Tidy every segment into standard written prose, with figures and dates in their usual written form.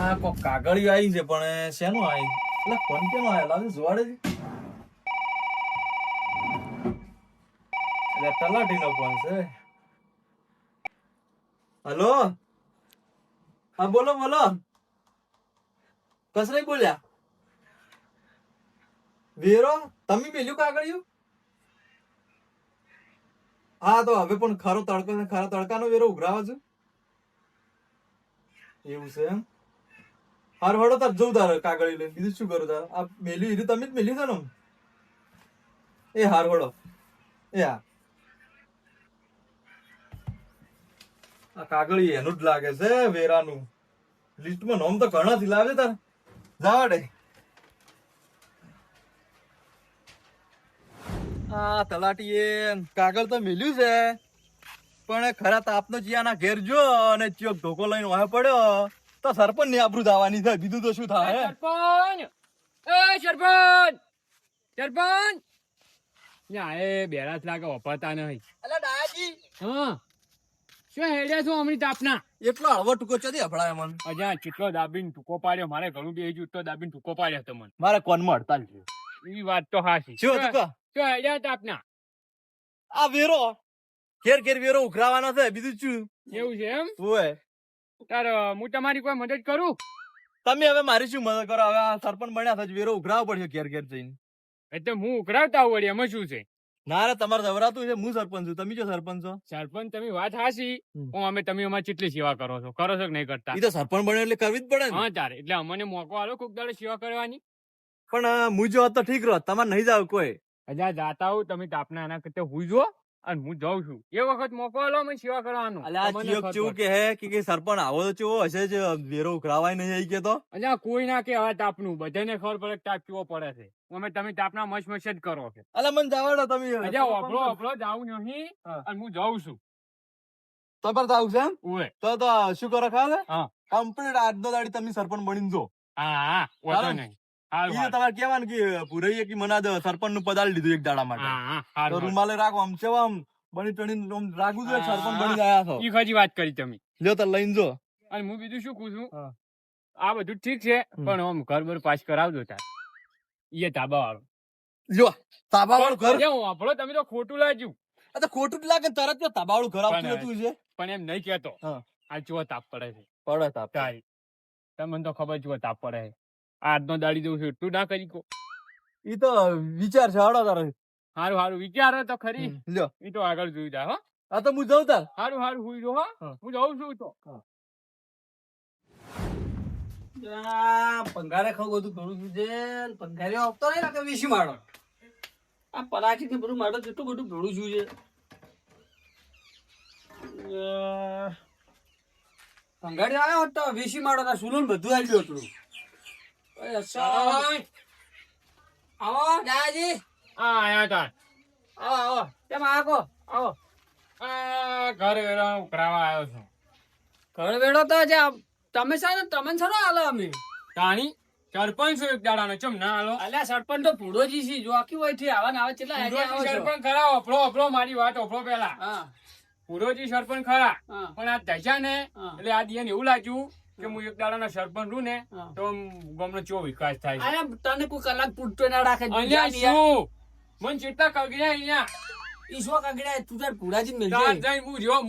આ કોક કાગળિયું આવી છે પણ શેનું આવી એટલે ફોન કેમ આવ્યો લાગે જોવાડે છે એટલે તલાટીનો ફોન છે. હલો હા બોલો બોલો કસરાઈ બોલ્યા વેરો તમે મેલ્યું કાગળિયું હા તો હવે પણ ખરો તડકો છે ખરા તડકાનો વેરો ઉઘરાવો છું એવું છે એમ હાર હળો તાર જવું તારે કાગળી લઈને બીજું શું કરું તારે આ મેલ્યું હીરું તમે જ મેલ્યું છે ને એ હાર હળો એ હા આ કાગળી એનું જ લાગે છે વેરાનું લિસ્ટમાં નોમ તો ઘણાથી લાવે તાર જાવડે આ તલાટીએ કાગળ તો મેલ્યું છે પણ ખરા તાપનો ચિયાના ઘેર જો અને ચોક ધોકો લઈને વાહ પડ્યો તો સરપંચ ની આબરૂ દાવાની થાય બીજું તો શું થાય સરપંચ એ સરપંચ સરપંચ ના એ બેરાસ લાગે વપરતા નહીં. અલા ડાયાજી હા શું હેડ્યા છો અમની તાપના એટલો હળવો ટૂંકો ચોથી હફળાય મન અજા ચીટલો દાબીને ટૂંકો પાડ્યો મારે ઘણું બે જૂટો દાબીને ટૂંકો પાડ્યો તો મને મારે કોનમાં હડતાલ છે એ વાત તો હાચી. શું હતું કા શું હેડ્યા તાપના આ વેરો ઘેર ઘેર વેરો ઉઘરાવાનો છે બીજું શું એવું છે એમ ઓય તાર હું તમારી કોઈ મદદ કરું તમે હવે મારી શું મદદ કરો હવે આ સરપંચ બન્યા થશે વેરો ઉઘરાવવો પડશે ઘેર ઘેર જઈને એટલે હું ઉઘરાવતા વળી એમાં શું છે ના રે તમારે જવરાતું છે હું સરપંચ છું તમે જો સરપંચ છો સરપંચ તમે વાત હાચી અમે તમે અમારી કેટલી સેવા કરો છો કે નહીં કરતા એ તો સરપંચ બન્યો એટલે કરવી જ પડે ને હા તારે એટલે અમને મોકો આલો કોક દાડે સેવા કરવાની પણ હું જો તો ઠીક રહો તમારે નહીં જાવ કોઈ અજા જાતા હું તમે તાપના એના કરતા હુઈ જો અને હું જાઉં છું એ વખત મોકો આલો મને સેવા કરવાનો અલ્યા આ ચિયોક ચેવું કે હે કે સરપંચ આવો તો ચેવો હશે જ વેરો ઉઘરાવાય નહીં આવી કે તો અલ્યા કોઈ ના કે હવે તાપનું બધાને ખબર પડે કે તાપ કેવો પડે છે અમે તમે તાપના મસ્ત મસ્ત જ કરો છો અલા મને જવાડો તમે અજા ઓફરો જાઉં નહીં અને હું જાઉં છું તમારે તો આવશે એમ ઓય તો શું કરો ખાલે હા કમ્પ્લીટ આજનો દાડી તમે સરપંચ બનીને જો હા વાંધો નહીં એ તમારે કેવાનું કે પુરૈયે કે મના સરપંચ નું પદાલ લીધું એક દાડા માટે તો રૂમાલે રાખો આમ છે આમ બની ટણી રાખવું જોઈએ સરપંચ બની ગયા છો ઈ ખરી વાત કરી તમે લ્યો તો લઈને જો અને હું બીજું શું કહું છું આ બધું ઠીક છે પણ આમ ઘર બર પાસ કરાવજો તાર એ તાબા વાળો જો તાબાવાળું ઘર વાપરો તમે તો ખોટું લાગ્યું આ તો ખોટું જ લાગે ને તરત તો તાબાવાળું ઘર આપતું હતું છે પણ એમ નહીં કેતો આ ચો તાપ પડે છે પડે તાપ તારી તમને તો ખબર ચો તાપ પડે છે આજનો દાડી દઉં છું એટલું ના કરી કો ઈ તો વિચાર છે હડો તારે હારું હારું વિચારો તો ખરી લ્યો ઈ તો આગળ જોઈ જા હો આ તો હું જઉં તાર હારું હારું હુઈ જો હો હું જાઉં છું તો પંગારે ખાવ બધું ઘણું શું છે પંગારે આપતો નહીં લાગે વીસી માળો આ પરાઠી થી બધું માળો જેટલું બધું ઘણું શું છે પંગાડી આવ્યો હોત તો વીસી માળો ના સુલો બધું આવી ગયું હતું આવો દાદાજી હા આયા તાર આવો આવો કેમ આવો આવો આ ઘર વેરા ઉકરાવા આવ્યો છું ઘર વેડો તો છે તમે છે ને તમે છો ને હાલો અમે તાણી સરપંચ એક દાડાનો ચમ ના હાલો અલ્યા સરપંચ તો ભૂડોજી છે જો આખી હોય થી આવા ને આવા કેટલા આઈડિયા આવો છો સરપંચ ખરા ઓફળો ઓફળો મારી વાત ઓફળો પેલા હા પુરોજી સરપંચ ખરા હા પણ આ દશા ને એટલે આ દિયાને એવું લાગ્યું કે હું એક દાડાનો સરપંચ છું ને તો ગામનો ચો વિકાસ થાય છે અરે તને કોઈ કલાક પૂરતો ના રાખે અહીંયા શું મન ચેટલા કગડ્યા અહીંયા ઈશ્વર કાગડા તું તાર ભૂડાજી મેલ તાર જઈને હું રહ્યો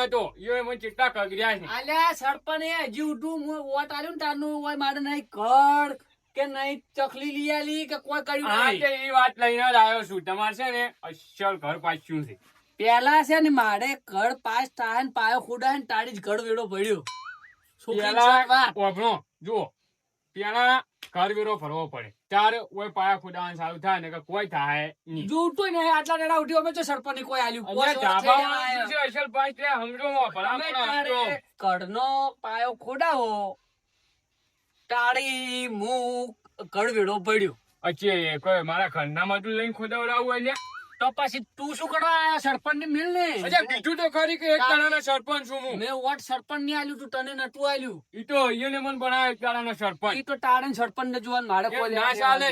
હતો એ મન ચેટલા કગડ્યા છે અલ્યા સરપંચ એ હજી ઉઠું હું વોટ આલ્યું ને તારનું હોય મારે નહીં કડ કે નહીં ચકલી લઈ આલી કે કોઈ કર્યું હા નહીં તે એ વાત લઈને જ આવ્યો છું તમારે છે ને અસલ ઘર પાછું છે પેલા છે ને મારે કડ પાસ થાય ને પાયો ખોડાય ને તાળી જ કડ વેડો પડ્યો પેલા ઓભણો જુઓ પેલા ઘર વેરો ભરવો પડે ત્યારે કોઈ પાયા ખોદાવાનું સારું થાય ને કે કોઈ થાય નહીં જોતું ને આટલા નેડા ઉઠ્યો અમે તો સરપંચ કોઈ આલ્યું અસલ પાસ સમજો કડનો પાયો ખોડાવો તાળી મુક કડ વેડો પડ્યો અચ્છે કોઈ મારા ઘરના માં લઈને ખોદાવડાવું એટલે તો પછી તું શું કરવા આયા સરપંચ ને મિલ ને અચ્છા બીજું તો ખરી કે એક દાડાનો સરપંચ છું હું મેં વોટ સરપંચ ને આલ્યું તું તને નતું આલ્યું ઈ તો અહીંયા મને બનાવે એક દાડાનો સરપંચ ઈ તો તારે સરપંચ ને જોવાનું મારે કોઈ ના ચાલે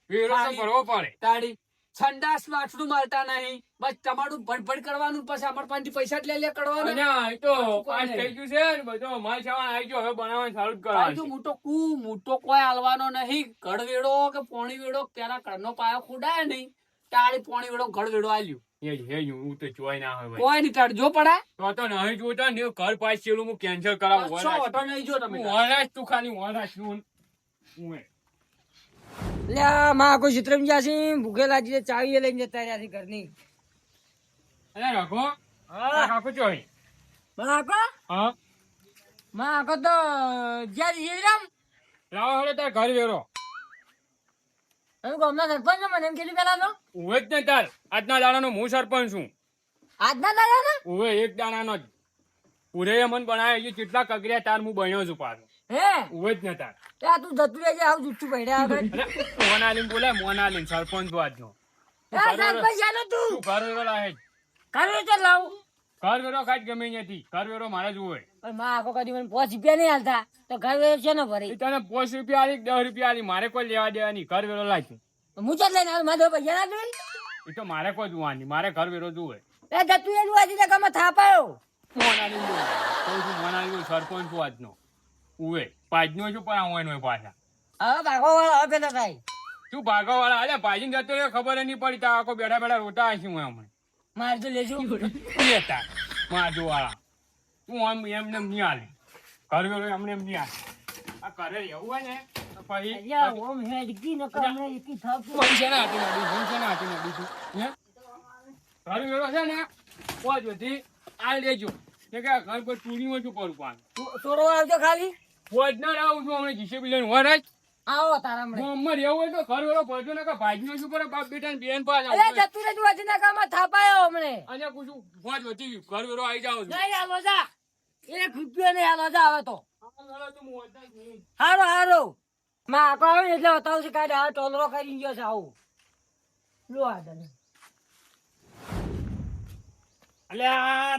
વેરો તો ભરવો પડે તાળી સંડાસ બાથરૂમ મળતા નહીં, બસ તમારું ભડભડ કરવાનું, પછી અમારા પાસેથી પૈસા જ લઈ લે કરવાના. અને એ તો પાસ થઈ ગયું છે ને બધો માલ સામાન આવી ગયો, હવે બનાવવાનું ચાલુ જ ભાઈ કરવાનું તું મોટો કોઈ હાલવાનો નહીં. ઘડ વેડો કે પોણી વેડો, પેલા ઘરનો પાયો ખોડાય નહીં, તાળી પોણી વેડો ઘડ વેડો આલ્યું. છે. હું તો જોઈ ના હોય ભાઈ. કોઈ નહીં તડજો પડાય. તો નહીં જોતા ને ઘર પાસ છેલ્લું હું કેન્સલ કરાવું. બસો વટો નહીં જો તમે. વરાશ તું ખાલી વરાશ નું. હું માં કોઈ ચિત્રમ જ્યાસી ભૂખે લાગી ચાવી લઈને જતા રહ્યા છે ઘરની. અરે રાખો રાખો ચોઈ. માં આકો હા તો જ્યાં શિવરામ લાવો હવે તાર ઘર વેરો. તમે ગામના સરપંચ છો, મને એમ કીધું પેલા તો. ઉવે જ ને તાર આજના દાડાનો હું સરપંચ છું. આજના દાદા ને ઉવે એક દાડાનો જ પૂરે મન બનાવે કેટલા કગર્યા તાર હું બન્યો છું પાછો. હે ઉવે જ ને તાર. ત્યાં તું જતું રહેજે, આવું જુઠ્ઠું પડ્યા આગળ. અરે મોનાલીન બોલાય, મોનાલીન સરપંચ છું આજનો. સરપંચ ચાલો તું તું ઘર વેરો લાવે જ. કાઢો તો લાવું. ઘર વેરો ખાઈ ગમે ત્યાંથી ઘર વેરો મારે જ હોય. પણ માં આખો કદી મને 5 રૂપિયા નહીં હાલતા તો ઘર વેરો છે ને ભરી. એ તને 5 રૂપિયા આલી 10 રૂપિયા આલી મારે કોઈ લેવા દેવા નહીં. ઘર વેરો લાય. હું ચાલ લઈને આવ્યો, મારા પૈસા ના જોઈ. એ તો મારે કોઈ જોવાની, મારે ઘર વેરો જોવે. એ જતું એનું આજે કામાં થાપાયો. મોનાલીન બોલાય. કહું છું મોનાલીન સરપંચ છું આજનો. ઉવે પાંચનો છું પણ આવું એનો પાછા. હવે ભાગો વાળા હવે પેલા થાય. તું ભાગવા વાળા અલ્યા ભાજીને જતો રહ્યો ખબર નહીં પડી. તા આખો બેઠા બેઠા રોતા હશે હું હમણાં. મારે તો લેજો. લેતા માજો વાળા તું આમ એમને નહીં હાલે. ઘર વેરો એમને એમ નહીં હાલે. આ ઘરે એવું હોય ને તો પછી અલ્યા, ઓમ હેડકી ન કર, હમણાં એકી થાપ. પૈસા ના હાથી નડી છે ને હાથી નડી છું. હે ઘર વેરો છે ને પોચ બધી આ લેજો. કે ઘર પર ચૂડીમાં છું કરું પાન છોડવા આવજો ખાલી. પોચ ના આવું છું હમણાં જીસીબી લઈને વરાજ. આવો તારા હમણાં. મોહમ્મદ એવું હોય તો ઘર વેરો પડજો ને કે ભાઈનો શું કરે બાપ બેટા ને બેન પાસ અલ્યા, જતું રહેજું આજે ના કામમાં થાપાયો હમણે. અને પૂછું પોચ વધી ગયું ઘર વેરો આવી જાવ છું. નહીં હાલો જા. 1 રૂપિયો નહીં હાલો જા હવે તો. હારો હારો. માં આખો આવે ને એટલે બતાવું છું કાઢે આ ટોલરો કરી ગયો છે આવું. લો આ તને. અલ્યા આ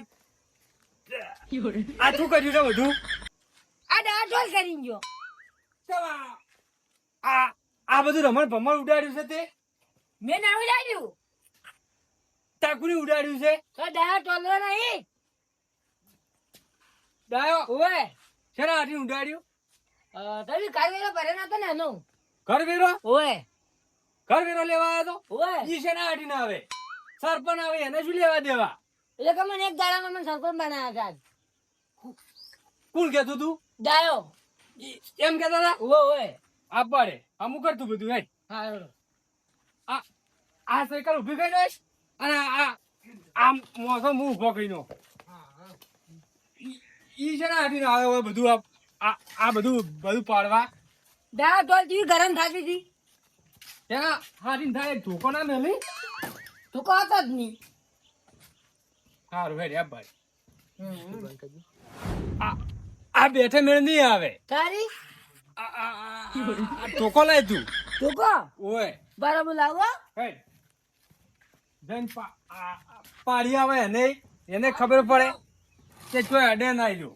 શું કર્યું છે બધું? આ ટોલ કરી ગયો. આ બધું રમણ ભમણ ઉડાડ્યું છે તે મેં ના ઉડાડ્યું. ટાકુરી ઉડાડ્યું છે. તો ડા ટોલરો નહીં. ડાયો ઓય શેના હાથી ઉડાડ્યું? તમે કાવેરો ભરે ના તો ને એનો. ઘર વેરો ઓય ઘર વેરો લેવા આવ્યો તો ઓય ઈ શેના હાથી ના આવે? સરપંચ આવે એને શું લેવા દેવા? એટલે કે મને એક દાડામાં મને સરપંચ બનાવ્યા હતા. કોણ કેતું તું? ડાયો. એમ કેતા હતા ઓય આ પડે અમુક કરતું બધું હે. હારો. આ સાયકલ ઉભી કરી દઈશ અને આ મોસો હું ઉભો કરી નો. ઈ શેના હાથી ના આવે હોય બધું આ બધું પાડવા? ડાયો ટોલ જેવી ગરમ થતી હતી. એના હાથી થાય ધોકો ના મેલી. તું કહો તો જ નહીં. સારું હેડ ભાઈ આ બેઠે મેળ નહીં આવે. તારી ધોકો લાય તું. તું કહો ઓય બરાબર લાવો. હેડ જન પાડી આવે એને ખબર પડે કે કોઈ અડે ના જો.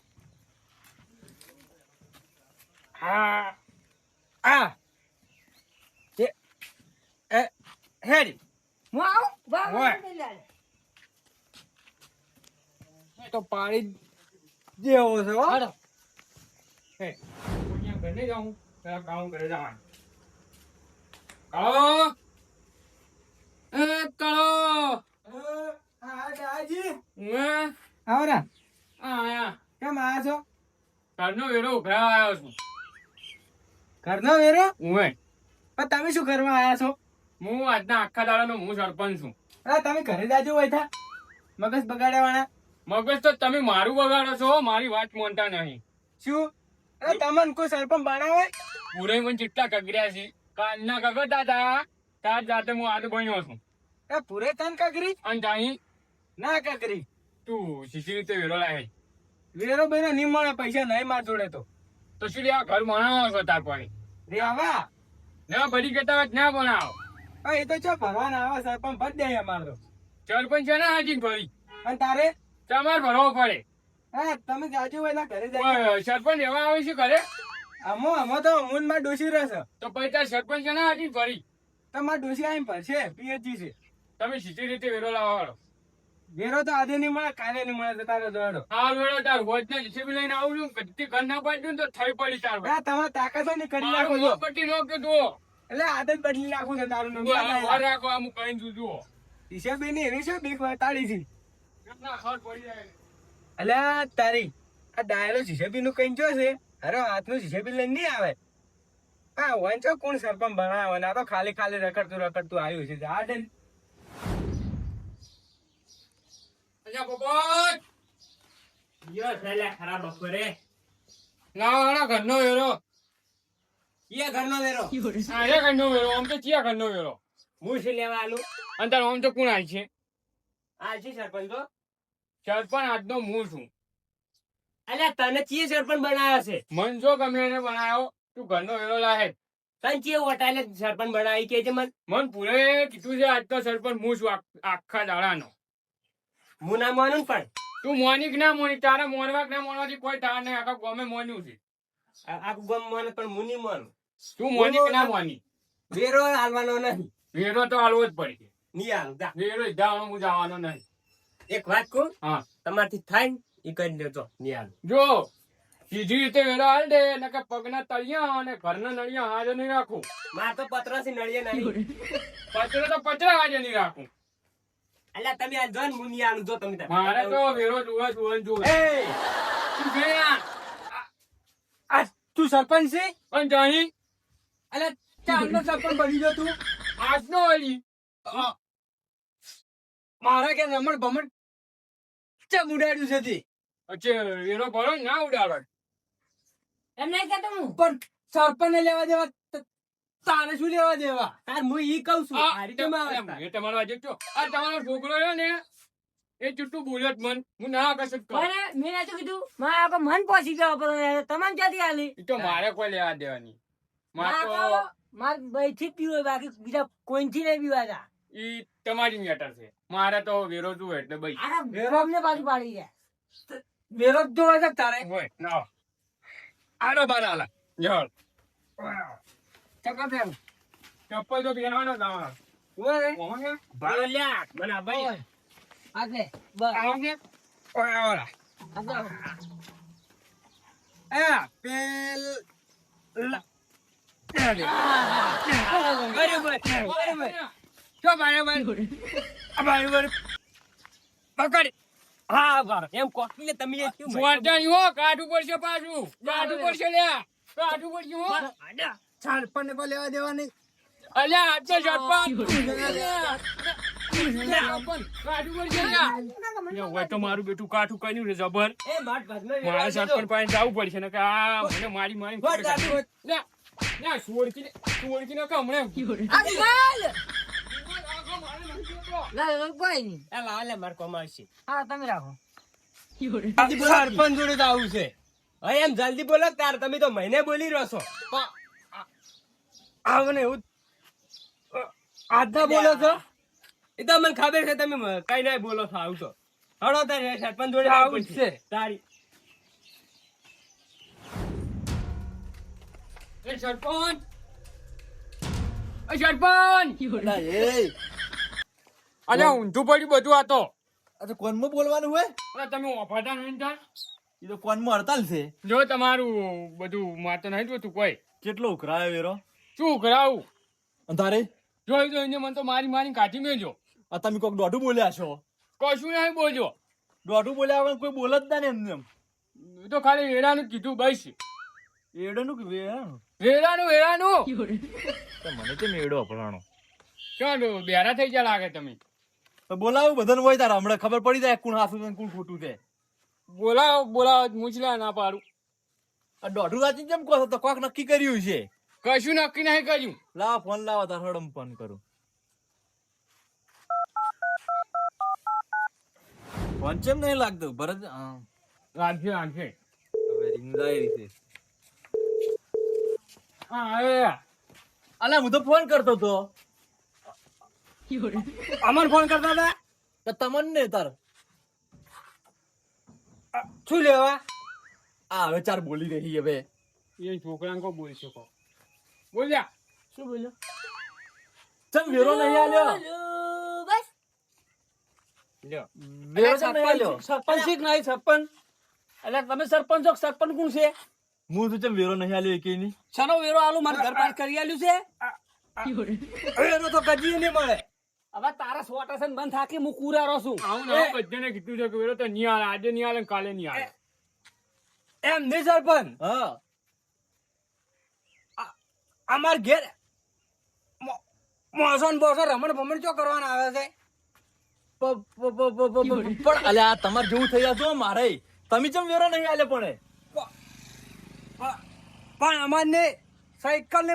હેડ હું આવું ઓય. તો પાડી જેવો છે હો. હાલો. હેડ અહીંયા ઘરે જાઉં પેલા કામ કરે જવાનું. કાળો એ કાળો આવરા આયા કેમ આયા છો? ઘરનો વેરો ઉઘરાવા આવ્યો છું. ઘરનો વેરો? ઉવે પણ તમે શું કરવા આયા છો? હું આજના આખા દાડાનો હું સરપંચ છું. અરે તમે ઘરે જાજો હોય થા મગજ બગાડ્યા વાળા. મગજ તો તમે મારું બગાડો છો, મારી વાત માનતા નહીં. શું અરે તમને કોઈ સરપંચ બનાવે? પૂરે મને જેટલા કગર્યા છે કાલના કગરતા હતા તાર જાતે હું આજ બન્યો છું. એ પૂરે તન કાકરી અને તાહી ના કાકરી તું શીશી રીતે વેરો લાવે વેરો બેરો નહીં મળે, પૈસા નહીં માર જોડે તો શું લે આ ઘર બનાવો છો તાર પાણી રેવા. ના બધી કહેતા હોય ના બનાવો. એ તો ચો ભરવાના આવે સરપંચ ભર દે અમાર તો. સરપંચ છે ને હાજી ફરી અને તારે તમારે ભરવો પડે. હા તમે જાજો હોય ના ઘરે જાય. ઓય, સરપંચ એવા આવે છે ઘરે અમો તો અમુન માં ડોસી રહેશે. તો પછી તાર સરપંચ છે ને હાજી ફરી તમારા ડોસી આવીને ભરશે પીએચજી છે. તમે સીધી રીતે વેરો લાવો હાલો. વેરો તો આજે નહીં મળે, કાલે નહીં મળે તો તારે દોડો. હા વેરો તાર હોજ ને જીસીબી લઈને આવું છું કદી ઘર ના પાડ્યું ને તો થઈ પડી તાર આ તમારે તાકાત હોય ને કરી નાખો છો. પટ્ટી નો કે જુઓ એટલે આદત બદલી નાખું છે તારું નામ. વાર રાખો આમ કઈ તું જુઓ હિસાબે ની એની શું બીક તાળી છે. કેટલા ખર પડી જાય અલ્યા તારી આ ડાયરો હિસાબી નું કઈ જો છે. અરે હાથનું હિસાબી લઈને નહીં આવે. હા વંચો કોણ સરપંચ બનાવે ને આ તો ખાલી ખાલી રખડતું આવ્યું છે. આ ડન અલ્યા પોપટ યો થેલા ખરા બપોરે લાવો હાલો ઘરનો વેરો ઈએ ઘરનો વેરો હા એ ઘરનો વેરો આમ તો ચિયા ઘરનો વેરો હું છે લેવા આલું અંતર આમ તો કોણ આવી છે આ છે સરપંચ તો સરપંચ આજનો હું છું અલ્યા તને ચીએ સરપંચ બનાવ્યો છે મન જો ગમે એને બનાવ્યો તું ઘરનો વેરો લાહે તને ચીએ વટાલે સરપંચ બનાવી કે છે મન પૂરે કીધું છે આજ તો સરપંચ હું છું આખા દાડાનો હું ના માનું પણ તું મોની કે ના મોની તારે મોનવા કે ના મોનવાથી કોઈ તાર નહીં આખા ગામે મોન્યું છે આખું ગમ માને પણ હું નહીં માનું તું મોની કે ના મોની વેરો હાલવાનો નહીં વેરો તો હાલવો જ પડશે નહીં હાલું જા. વેરો જવાનો હું જવાનો નહીં એક વાત કહું હા તમારથી થાય ને એ કરી લેજો નહીં હાલું જો સીધી રીતે વેરો હાલ દે નકે પગના તળિયા અને ઘરના નળિયા હાજર નહીં રાખું માર તો પતરાથી નળીએ નહીં પચરો તો પચરા હાજર નહીં રાખું અલ્યા તમે આ જો ને હું નહીં હાલું જો તમે તાર. મારે તો વેરો જોવે જોવે એ તું છે યાર. આ તું સરપંચ છે. પણ જાણી અલ્યા ચાંદનો સરપંચ બની ગયો તું. આજનો વાળી મારા કે રમણ ભમણ ચમ ઉડાડ્યું છે તે. અચ્છા વેરો ભરો ને ના ઉડાડો એમ નહીં કહેતો હું. પણ સરપંચ ને લેવા દેવા તારે શું લેવા દેવા. તાર હું ઈ કહું છું આ રીતે માં આવે તાર. એ તમારો આજે જો આ તમારો છોકરો છે ને એ ચૂટું બોલ્યો જ મન હું ના કશું કહું મને મેં નાચું કીધું મારે આખો મન પહોંચી ગયો પણ તમને ક્યાંથી હાલી એ તો મારે કોઈ લેવા દેવાની મારે તો મારે બઈથી જ પીવો બાકી બીજા કોઈથી નહીં પીવાતા ઈ તમારી મેટર છે મારે તો વેરો જુએ એટલે ભાઈ આખા ગામને પાછું પાડી જાય વેરો જ જોવા છે તારે. હોય ના આનો બાર આલા જળ ચપ્પલ તો પહેરવાનો જ આવવાનો. ઓહો કે? ભાડો લ્યા મને આ ભાઈ આગળ બસ આવો કે? ઓય આવલા. આગળ એ પેલ બરાબર જો બરાબર. આ બરાબર. પકડ. હા બરાબર એમ કોકી લે તમે એ શું સ્વાધ્યાય હો કાઢવું પડશે પાછું કાઢવું પડશે લ્યા કાઢવું પડશે હો સરપંચ ને કોઈ લેવા દેવા નહીં. અલ્યા આ તો સરપંચ કાઢવું પડશે લ્યા હોય તો મારું બેટું કાઠું કર્યું રે જબર એ માર ભાગનો મારે સરપંચ પાસે જવું પડશે ને કે આ મને મારી સોળકી ને કે હમણાં કોઈ નહીં એ લાલે માર કોમાલ છે હા તમે રાખો સરપંચ જોડે જ આવું છે. હવે એમ જલ્દી બોલો તાર તમે તો મહિને બોલી રહ્યો છો આવને એવું આજના બોલો છો. એ તો મને ખબર છે તમે કઈ ના બોલો છો આવું તો હળો તારે સરપંચ જોડે આવું જ છે. તારી એ સરપંચ એ સરપંચ અલ્યા ઊંધું પડ્યું બધું આ તો અચ્છા કોનમાં બોલવાનું હોય અરે તમે ઓફાતા નહીં તાર એ તો કોનમાં હડતાલ છે. જો તમારું બધું માતો નહીં જોતું કોઈ કેટલો ઉઘરાયો વેરો શું કરાવું અને તારે જોઈ જોઈને મને તો મારી કાઢી મેજો આ તમે કોઈક દોઢું બોલ્યા છો. કશું નહીં બોલજો દોઢું બોલ્યા વગર કોઈ બોલ જ ના ને એમને એમ. એ તો ખાલી વેરાનું જ કીધું બસ એડોનું કે વેરાનું? વેરાનું તો મને તો એડો અપરાણો. ચાલો બેરા થઈ ગયા લાગે તમે તો બોલાવું બધાને હોય તારા હમણાં ખબર પડી જાય કોણ હાસું છે ને કોણ ખોટું છે. બોલાવો મૂછલા ના પાડું આ દોઢું વાંચી કેમ કહો છો? તો કોક નક્કી કર્યું છે. કશું નક્કી નહીં કર્યું લાવો ફોન લાવો તાર હડમ ફોન કરું. ફોન ચેમ નહીં લાગતો ભરત? હા, રાખશે હવે ring જાય છે. હા હવે અલા હું તો ફોન કરતો તો. અમન ફોન કરતા હતા. તો તમને તાર શું લેવા? આ હવે ચાર બોલી રહી હવે. એ છોકરાને કો બોલી શકો બોલ્યા શું બોલ્યો ચમ વેરો નહીં આલ્યો બસ લ્યો. વેરો ચમ નહીં આલ્યો સરપંચ છે કે નહીં સરપંચ? એટલે તમે સરપંચ છો, સરપંચ કોણ છે? હું તો ચમ વેરો નહીં આલ્યો એકેયની. શાનો વેરો આલું? મારે ઘર પાસ કરી આલ્યું છે. એનો તો કદી નહીં મળે. હવે તારા સોટાસન બંધ થાકી હું કુરારો છું. આવું ને આવું બધાને કીધું છે કે વેરો તો નહીં આલે, આજે નહીં આલે ને કાલે નહીં આલે. એમ નહીં સરપંચ, હા અમાર ઘેર મોસન બોસન રમણ ભમણ ચો કરવાના આવે છે. પણ અલ્યા તમારે જેવું થઈ જતું મારે તમે ચમ વેરો નહીં આલ્યો પણ પણ અમારને સાયકલ ને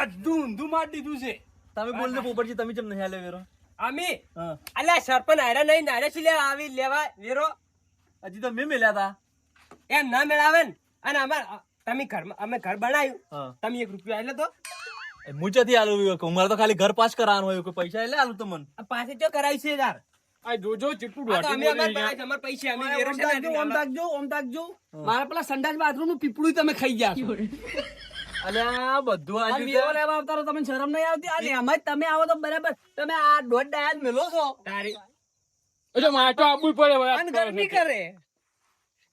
અડધું ઊંધું મારી દીધું છે. તમે બોલ ને પોપટજી તમે ચમ નહીં આલ્યો વેરો? અમે હા અલ્યા સરપંચ હારા નહીં નારે છે લે આવી લેવા વેરો હજી તો મેં મેલ્યા તા. એમ ના મેળાવે ને. અને તમે ઘરમાં અમે ઘર બનાવ્યું, હા તમે 1 રૂપિયો આલે તો મુચેથી આલું મારે તો ખાલી ઘર પાસ કરાવવાનું હોય કોઈ પૈસા એટલે આલું તો મને પાસે ચો કરાવી છે યાર. આ જોજો ચીટલું આ તો અમે દોઢી અમાર બોલી પાસે અમાર પૈસા અમે વેરો ઓમ છે તાકજો, ઓમ તાકજો, ઓમ તાકજો. મારા પેલા સંડાસ બાથરૂમ નું પીપળું તમે ખાઈ ગયા છો. અલ્યા બધું આ આજુ વેરો લેવા આવતા રહો, તમને શરમ નહીં આવતી? અને એમાં જ તમે આવો તો બરાબર તમે આ દોઢ ડાયા જ મેલો છો. તારી એટલે મારે તો આપવું જ પડે હવે. અને ગરમી કરે.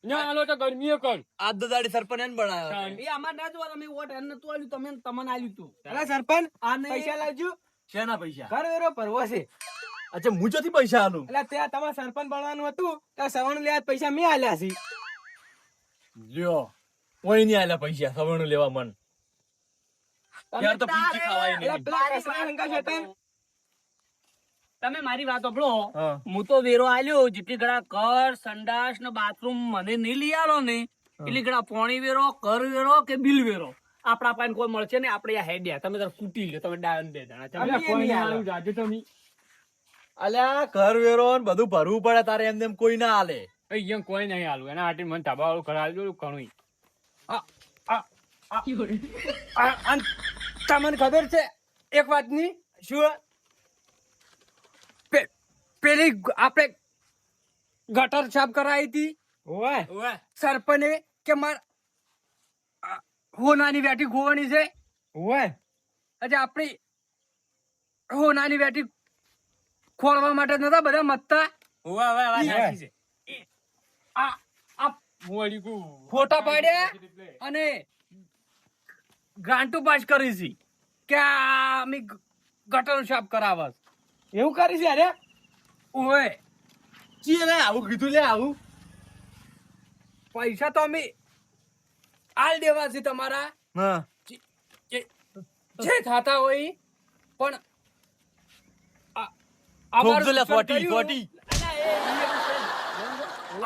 ના આલો તો ગરમીએ કર. આજ તો દાડી સરપંચ એને બનાવ્યો. એ અમાર ના જોવા, તમે વોટ એને નતું આલ્યું, તમે તમને આલ્યું તું. અલા સરપંચ આને પૈસા લાવજો, શેના પૈસા? ઘર વેરો ભરવો છે. અચ્છા મુચોથી પૈસા આલું? એટલે ત્યાં તમારે સરપંચ બનવાનું હતું ત્યાં સવર્ણ લેવા પૈસા મેં આલ્યા છે. લ્યો કોઈ નહીં આલ્યા પૈસા સવર્ણ લેવા મન. યાર તો પૂંછી ખાવાય એટલે નહીં. પેલા કસરા હંગા છે તે. તમે મારી વાત સાંભળો. હા હું તો વેરો આલ્યો, જેટલી ઘણા ઘર સંડાસ ને બાથરૂમ મને નહીં લઈ આલો ને એટલી ઘણા પોણી વેરો, ઘર વેરો કે બિલ વેરો આપણા પાસે કોઈ મળશે ને. આપણે આ હેડ્યા તમે તાર કૂટી લો, તમે ડાયન દે દેણા. અલ્યા અમે કોઈ નહીં ના આલો. આલું જાજુ તમે. અલ્યા ઘર વેરો ને બધું ભરવું પડે તારે એમને એમ કોઈ ના આલે. અહીંયા કોઈ નહીં આલું, એના હાટે મને ધાબા વાળું ઘર આલજો ઘણું. અને તમને ખબર છે એક વાતની શું? પેલી આપણે ગટર સાફ કરાવી હતી, ઓય સરપંચે કે માર હોનાની વેટી ખોવાની છે. અચ્છા આપણી હોનાની વેટી ખોળવા માટે નતા બધા મતતા. આ આ હું હજી કહું. ફોટા પાડ્યા અને ગ્રાન્ટુ પાસ કરી છે કે આ અમે ગટર સાફ કરાવસ. એવું કરી છે? અરે ઓય ચીએ લે આવું કીધું લે આવું? પૈસા તો અમે આલ દેવા છે તમારા હા જે થતા હોય ઈ. પણ અમારું ખોબજો લે નુકસાન 40 કર્યું. 40.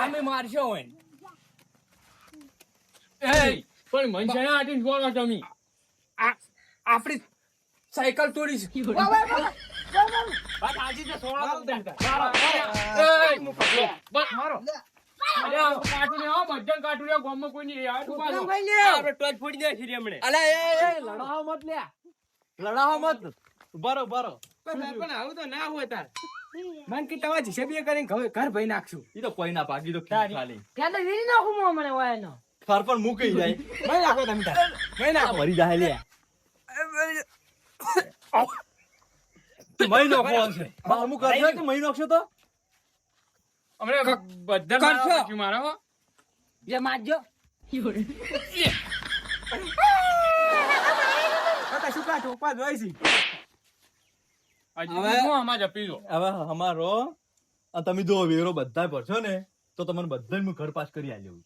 અમે મારશો હોય. એય, પણ મને શેના હાટે બોલો તમે? આપણી સાયકલ તોડી છે. વાત હાજી છે, સોળા તો દેતા. એય, મારો. અલ્યા, આવું કાઢું ને આવો, બધાને કાઢું ને ગામમાં કોઈ નહીં. આ તું પાછો. આપણે ટોચ ફોડી દે છે હમણે. અલ્યા એ લડાવો મત લે. લડાવો મત. ઉભારો ઉભારો. પણ આવું તો ના હોય તાર. મન કે તમારા જીસીબી કરીને ઘર ભઈ નાખશું. ઈ તો કોઈ ના પાકી તો ખાલી. ત્યાં તો વીરી નાખું હું મને હોય એનો. સરપંચ મૂકી જાય. ભઈ નાખો તમે તાર. ભઈ આ નાખો. મરી જાય લે. મહિનો કોણ છે? બામુ કરજો કે મહિનો નોખશો તો? હમણાં બધા કરશો. મારા પછી મારા હો. જે મારજો. કાકા શું કાઢો ઉપાડ હોય છે. હજી હવે- હું આમાં જપી દો. હવે અમારો આ તમે જો વેરો બધા ભરશો ને તો તમને બધાને હું ઘર પાસ કરી આલ્યો.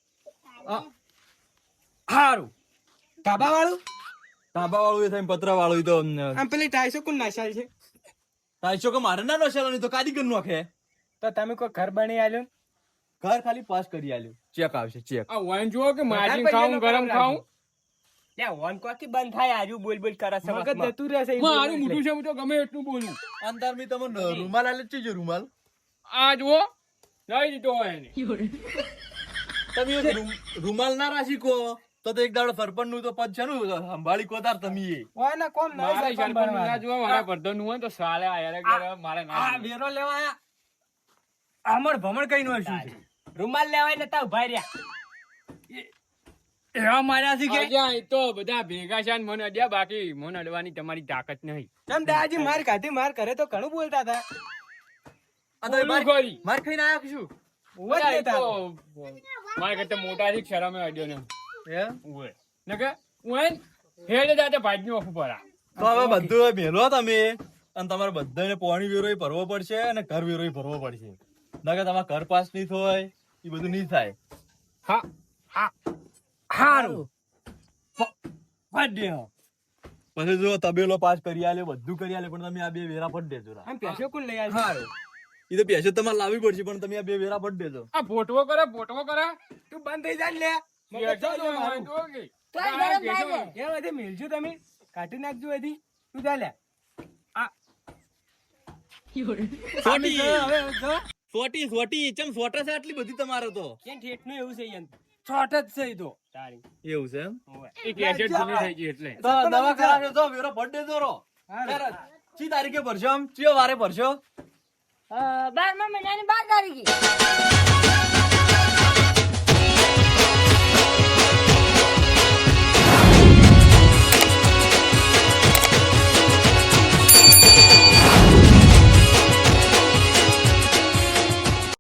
હારું. ધાબા વાળું તાંબા વાળું એ થાય પતરા વાળું એ તો આમ પેલી ટાઈસો કોણ નાશાલ છે? તાઈશો કે મારે ના નોશેલો નહીં તો કારીગર નોખે. તો તમે કોઈ ઘર બની આલ્યો ને? ઘર ખાલી પાસ કરી આલ્યું. ચેક આવશે ચેક. આ વાઈન જુઓ કે માજી ખાવું ગરમ ખાવું. ત્યાં વન કોકી બંધ થાય આજુ બોલ બોલ કરે છે. મગજ જતું રહેશે. મારું મોઢું છે હું તો ગમે એટલું બોલું. અંતર મી તમને રૂમાલ આલે છે રૂમાલ. આ જુઓ લઈ દીધો હોય એને. તમે એ રૂમાલ ના રાખી કો તો એક દાડો સરપંચ નું તો પદ છે નું સંભાળી કોતાર તમે એ. હોય ને કોમ ના મારા સરપંચ સરપંચ ના બનવાનું. જુઓ મારા પ્રધાન નું હોય તો સાલે આ યાર મારે ના આ વેરો લેવા આયા. આમણ ભમણ કઈ નો શું છે? રૂમાલ લેવાય નતા ઉભા રહ્યા. એવા માર્યા છે કે અલ્યા, એ તો બધા ભેગા છે ને મને અડ્યા, બાકી મને અડવાની તમારી તાકાત નહીં. તમ દાદાજી માર ખાધી માર કરે તો ઘણું બોલતા હતા. આ તો બોલું ખરી. માર ખાઈને આયા કે શું? ઉવ્વ જ અલ્યા, એ લેતા તો હતા. મારા કરતા મોટા છે, શરમે અડ્યો ને. હે? ઉવ્વ. નકર હું હે ને હેડે જાતે ભાજનું આખું પરા. તો હવે બધું મેલો તમે અને તમારે બધાને પાણી વેરો ભરવો પડશે અને ઘર વેરો ભરવો પડશે. નકર તમારે ઘર પાસ નહીં થાય, એ બધું નહીં થાય. હારું ફાડ્યો. પછી જો તબેલો પાસ કરી આલે, બધું કરી આલે, પણ તમે આ બે વેરા પડ દેજો રા. આમ પેશો કોણ લઈ આવ્યો? એ તો પૈસો તમારે લાવવી પડશે, પણ તમે આ બે વેરા પડ દેજો. આ ફોટવો કરે. તું બંધ થઈ જા લે. મગજ બેઠો ચાલો તો મારું. હોય તો કે. તો એ ગરમ થાય છે. એ બધે મિલજો તમે કાઢી નાખજો હજી. તું જા લે. સોટી હવે જો સોટી ચમ સોટા છે આટલી બધી તમારે તો. કેમ ઠેઠનું એવું છે યાર. શોર્ટ જ છે ઈ તો. તારી. એવું છે એમ? એ કેસેટ જૂની થઈ ગઈ એટલે. તો દવા કરાવજો તો વેરો પડ દેજો રો. હારું. ચી તારીખે ભરશો આમ? ચિયો વારે ભરશો? 12મા મહિનાની 12 તારીખે